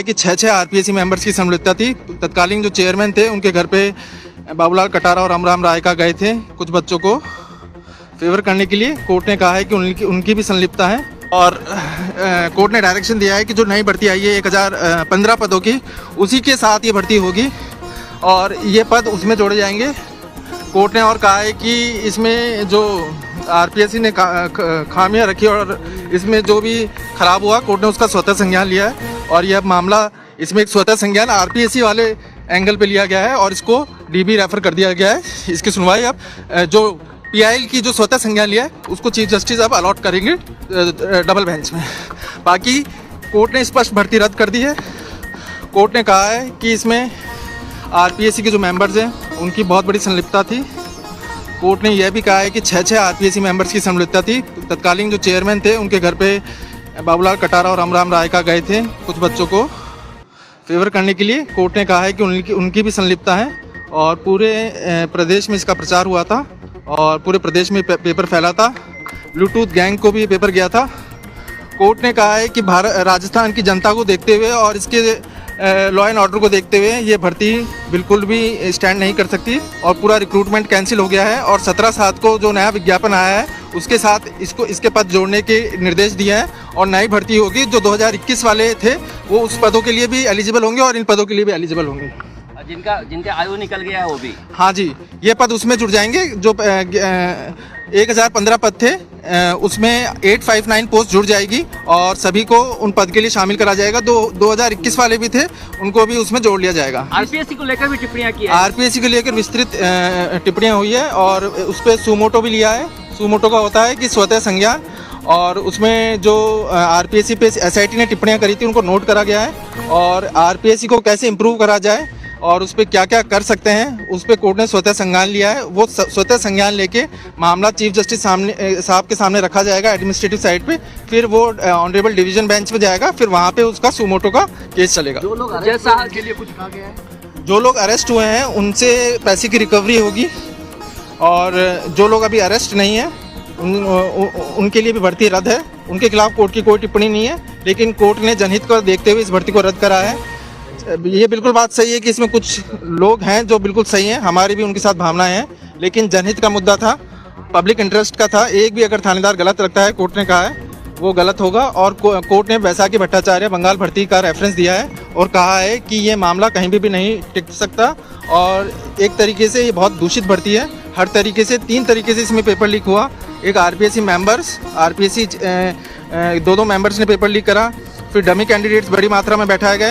कि 6 RPSC members की सम्मिलितता थी। तत्कालीन जो चेयरमैन थे उनके घर पे बाबूलाल कटारा और अमराम राय का गए थे कुछ बच्चों को फेवर करने के लिए। कोर्ट ने कहा है कि उनकी भी संलिप्तता है और कोर्ट ने डायरेक्शन दिया है कि जो नई भर्ती आई है 1015 पदों की, उसी के साथ ये भर्ती होगी और ये पद उसमें जोड़े जाएंगे। कोर्ट ने और कहा है कि इसमें जो आरपीएससी ने खामियां रखी और इसमें जो भी खराब हुआ, कोर्ट ने उसका स्वतः संज्ञान लिया है और यह मामला इसमें एक स्वतः संज्ञान आरपीएससी वाले एंगल पे लिया गया है और इसको डीबी रेफर कर दिया गया है। इसकी सुनवाई अब जो पीआईएल की जो स्वतः संज्ञान लिया है उसको चीफ जस्टिस अब अलॉट करेंगे डबल बेंच में। बाकी कोर्ट ने स्पष्ट भर्ती रद्द कर दी है। कोर्ट ने कहा है कि इसमें आरपीएससी के जो मेंबर्स हैं उनकी बहुत बड़ी संलिप्तता थी। कोर्ट ने यह भी कहा है कि 6 आरपीएससी मेंबर्स की संलिप्तता थी। तत्कालीन जो चेयरमैन थे उनके घर पे बाबूलाल कटारा और अमराम राय का गए थे कुछ बच्चों को फेवर करने के लिए। कोर्ट ने कहा है कि उनकी भी संलिप्तता है और पूरे प्रदेश में इसका प्रचार हुआ था और पूरे प्रदेश में पेपर फैला था। ब्लूटूथ गैंग को भी पेपर गया था। कोर्ट ने कहा है कि राजस्थान की जनता को देखते हुए और इसके लॉ एंड ऑर्डर को देखते हुए ये भर्ती बिल्कुल भी स्टैंड नहीं कर सकती और पूरा रिक्रूटमेंट कैंसिल हो गया है और 17/7 को जो नया विज्ञापन आया है उसके साथ इसके पद जोड़ने के निर्देश दिए हैं और नई भर्ती होगी। जो 2021 वाले थे वो उस पदों के लिए भी एलिजिबल होंगे और इन पदों के लिए भी एलिजिबल होंगे। जिनका आयु निकल गया है वो भी, हाँ जी, ये पद उसमें जुड़ जाएंगे। जो 1015 पद थे उसमें 859 पोस्ट जुड़ जाएगी और सभी को उन पद के लिए शामिल करा जाएगा। 2021 वाले भी थे उनको भी उसमें जोड़ लिया जाएगा। आरपीएससी को लेकर भी टिप्पणियां की है। आरपीएससी को लेकर विस्तृत टिप्पणियां हुई है और उस पर सुमोटो भी लिया है। सुमोटो का होता है कि स्वतः संज्ञान, और उसमें जो आरपीएससी पे एसआईटी ने टिप्पणियां करी थी उनको नोट करा गया है और आरपीएससी को कैसे इम्प्रूव करा जाए और उस पर क्या क्या कर सकते हैं उस पर कोर्ट ने स्वतः संज्ञान लिया है। वो स्वतः संज्ञान लेके मामला चीफ जस्टिस साहब के सामने रखा जाएगा एडमिनिस्ट्रेटिव साइड पे, फिर वो ऑनरेबल डिवीजन बेंच पे जाएगा, फिर वहाँ पे उसका सुमोटो का केस चलेगा। जो लोग जैसा के लिए कुछ कहा गया है, जो लोग अरेस्ट हुए हैं उनसे पैसे की रिकवरी होगी और जो लोग अभी अरेस्ट नहीं है उनके लिए भी भर्ती रद्द है। उनके खिलाफ कोर्ट की कोई टिप्पणी नहीं है, लेकिन कोर्ट ने जनहित को देखते हुए इस भर्ती को रद्द करा है। ये बिल्कुल बात सही है कि इसमें कुछ लोग हैं जो बिल्कुल सही हैं, हमारी भी उनके साथ भावनाएं हैं, लेकिन जनहित का मुद्दा था, पब्लिक इंटरेस्ट का था। एक भी अगर थानेदार गलत लगता है, कोर्ट ने कहा है वो गलत होगा और कोर्ट ने बैसाखी भट्टाचार्य बंगाल भर्ती का रेफरेंस दिया है और कहा है कि ये मामला कहीं भी नहीं टिक सकता और एक तरीके से ये बहुत दूषित भर्ती है। हर तरीके से 3 तरीके से इसमें पेपर लीक हुआ। एक आरपीएससी दो मेंबर्स ने पेपर लीक करा, फिर डमी कैंडिडेट्स बड़ी मात्रा में बैठाए गए।